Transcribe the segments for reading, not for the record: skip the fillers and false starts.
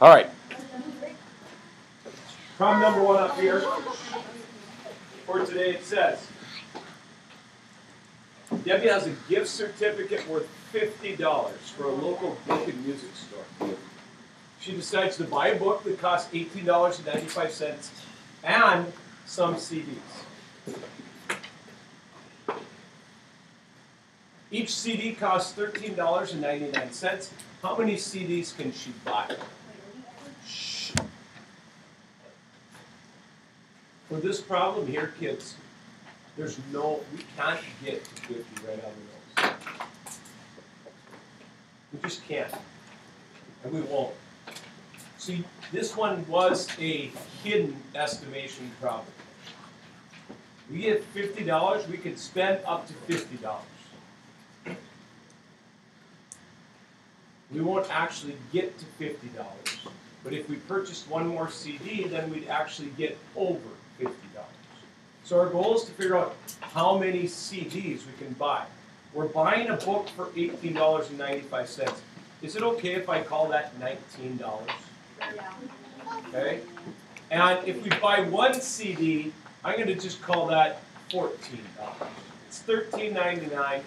All right. Problem number one up here for today, it says, Debbie has a gift certificate worth $50 for a local book and music store. She decides to buy a book that costs $18.95 and some CDs. Each CD costs $13.99. How many CDs can she buy? Shh. For this problem here, kids, we can't get to 50 right out of the nose. We just can't. And we won't. See, this one was a hidden estimation problem. We get $50, we could spend up to $50. We won't actually get to $50, but if we purchased one more CD, then we'd actually get over $50. So our goal is to figure out how many CDs we can buy. We're buying a book for $18.95. Is it okay if I call that $19? Yeah. Okay? And if we buy one CD, I'm going to just call that $14. It's $13.99.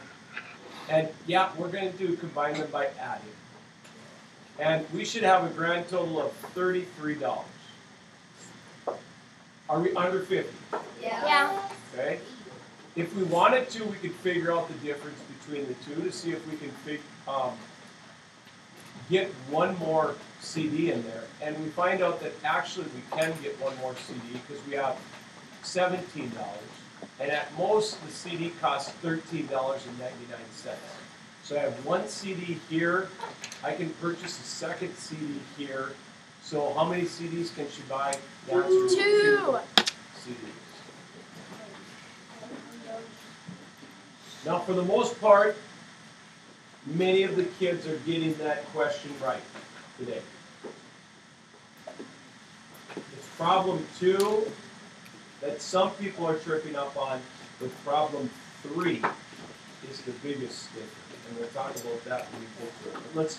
And yeah, we're going to combine them by adding. And we should have a grand total of $33. Are we under 50? Yeah. Okay? If we wanted to, we could figure out the difference between the two to see if we can get one more CD in there. And we find out that actually we can get one more CD because we have $17. And at most, the CD costs $13.99. So I have one CD here. I can purchase a second CD here. So how many CDs can she buy? The answer is 2 CDs. Now, for the most part, many of the kids are getting that question right today. It's problem 2 that some people are tripping up on, but problem 3 is the biggest sticker. And we'll talk about that when we get to it. But let's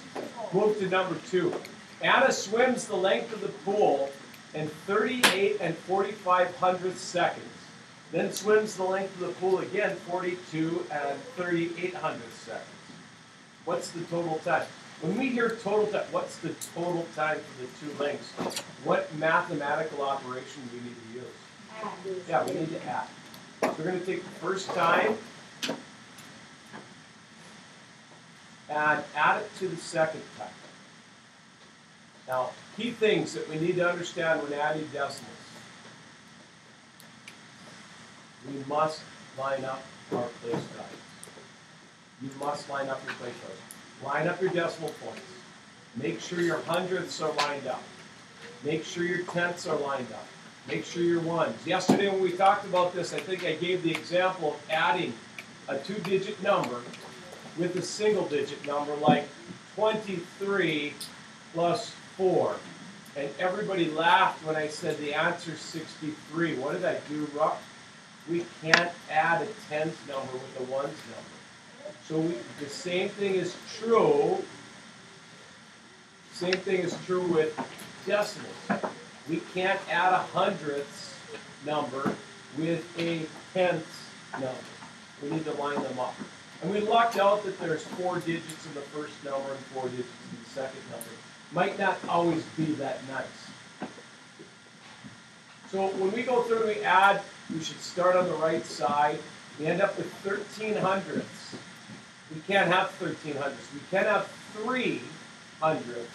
move to number 2. Anna swims the length of the pool in 38 45 seconds. Then swims the length of the pool again, 42 and 38 seconds. What's the total time? When we hear total time, what's the total time for the two lengths? What mathematical operation do we need to use? Add. Yeah, we need to add. So we're going to take the first time and add it to the second time. Now, key things that we need to understand when adding decimals. We must line up our place values. You must line up your place values. Line up your decimal points. Make sure your hundredths are lined up. Make sure your tenths are lined up. Make sure your ones. Yesterday when we talked about this, I think I gave the example of adding a 2-digit number with a single-digit number like 23 plus 4. And everybody laughed when I said the answer is 63. What did I do wrong? We can't add a 10th number with a ones number. So the same thing is true. Same thing is true with decimals. We can't add a hundredths number with a tenths number. We need to line them up. And we lucked out that there's 4 digits in the first number and 4 digits in the second number. Might not always be that nice. So when we go through and we add, we should start on the right side. We end up with 13 hundredths. We can't have 13 hundredths. We can have 3 hundredths.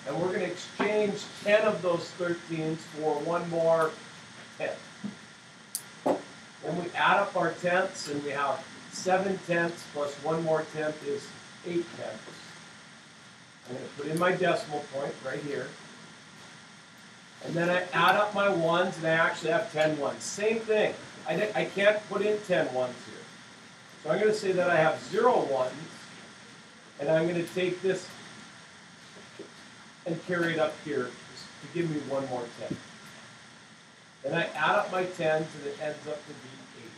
And we're going to exchange 10 of those 13s for one more 10. Then we add up our tenths, and we have 7 tenths plus one more tenth is 8 tenths. I'm going to put in my decimal point right here. And then I add up my ones, and I actually have 10 ones. Same thing. I can't put in 10 ones here. So I'm going to say that I have 0 ones, and I'm going to take this and carry it up here to give me one more 10. Then I add up my 10s, and it ends up to be 80.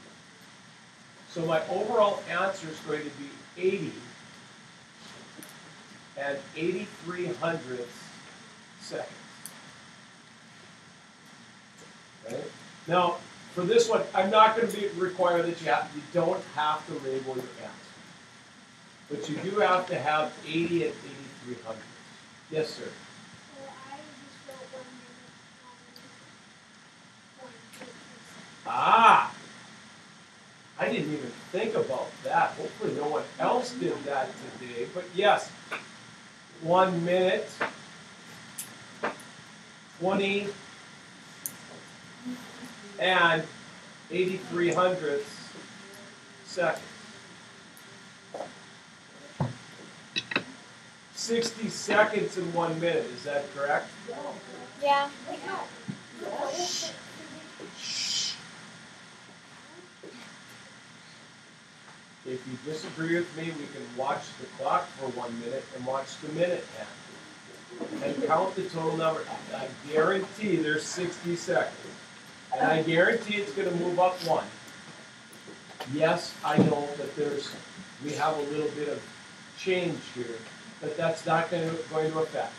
So my overall answer is going to be 80 and 83 hundredths seconds. Okay? Now, for this one, I'm not going to require that you don't have to label your answer. But you do have to have 80 and 8300. Yes, sir. So I just wrote 1 minute. Ah! I didn't even think about that. Hopefully no one else did that today. But yes, 1 minute, 20 and 83 hundredths seconds. 60 seconds in 1 minute, is that correct? Yeah. If you disagree with me, we can watch the clock for 1 minute and watch the minute hand. And count the total number. I guarantee there's 60 seconds. And I guarantee it's going to move up 1. Yes, I know that we have a little bit of change here, but that's not going to affect.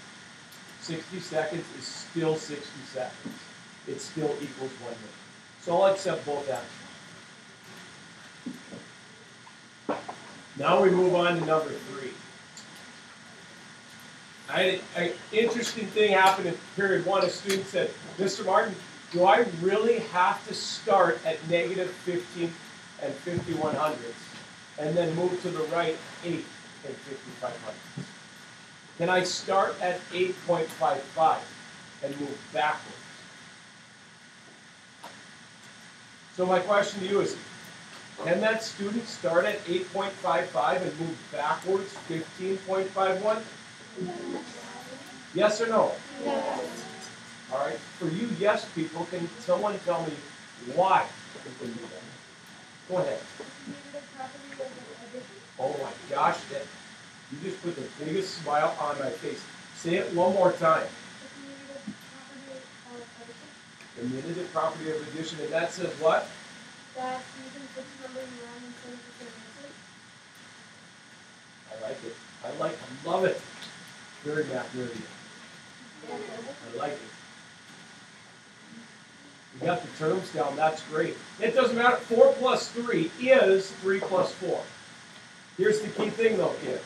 60 seconds is still 60 seconds. It still equals 1 minute. So I'll accept both answers. Now we move on to number 3. An interesting thing happened in period 1. A student said, Mr. Martin, do I really have to start at negative 15 and 51 hundredths and then move to the right 8 and 55 hundredths? Can I start at 8.55 and move backwards? So my question to you is, can that student start at 8.55 and move backwards 15.51? Yes or no? No. All right. For you yes people, can someone tell me why you can do that? Go ahead. Oh my gosh, you just put the biggest smile on my face. Say it one more time. The commutative property of addition, and that says what? That you can put numbers around instead of the I same answer. like it. I love it. Very math nerdy. I like it. You got the terms down, that's great. It doesn't matter. 4 plus 3 is 3 plus 4. Here's the key thing though, kids.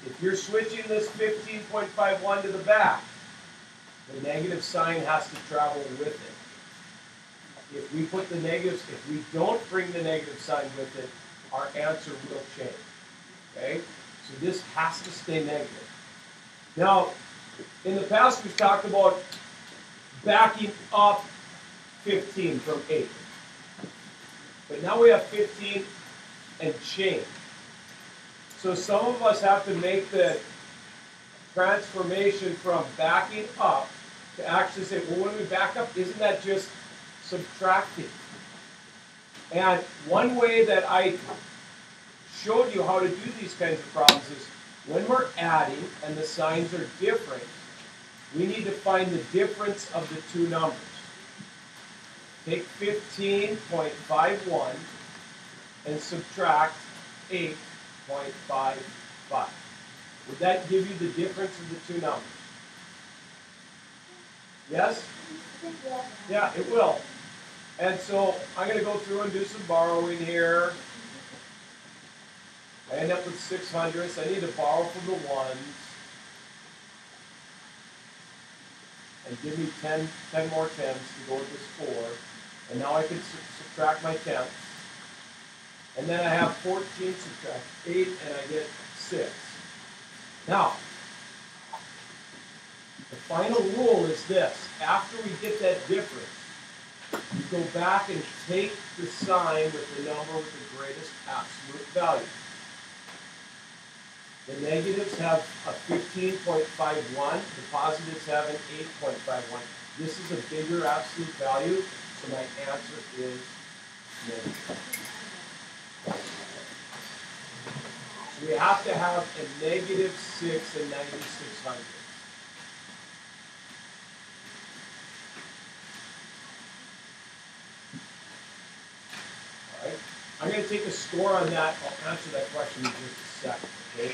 If you're switching this 15.51 to the back, the negative sign has to travel with it. If we put the negatives, if we don't bring the negative sign with it, our answer will change. Okay? So this has to stay negative. Now, in the past we've talked about backing up 15 from 8. But now we have 15 and change. So some of us have to make the transformation from backing up to actually say, well, when we back up, isn't that just subtracting? And one way that I showed you how to do these kinds of problems is when we're adding and the signs are different, we need to find the difference of the two numbers. Take 15.51 and subtract 8.55. Would that give you the difference of the two numbers? Yes? Yeah, it will. And so I'm going to go through and do some borrowing here. I end up with 600ths. I need to borrow from the ones. And give me 10 more tens to go with this 4. And now I can subtract my tenths. And then I have 14 subtract 8, and I get 6. Now, the final rule is this. After we get that difference, you go back and take the sign with the number with the greatest absolute value. The negatives have a 15.51. The positives have an 8.51. This is a bigger absolute value, so my answer is negative. So we have to have a negative 6 and 96 hundredths. All right. I'm going to take a score on that. I'll answer that question in just a second. Okay.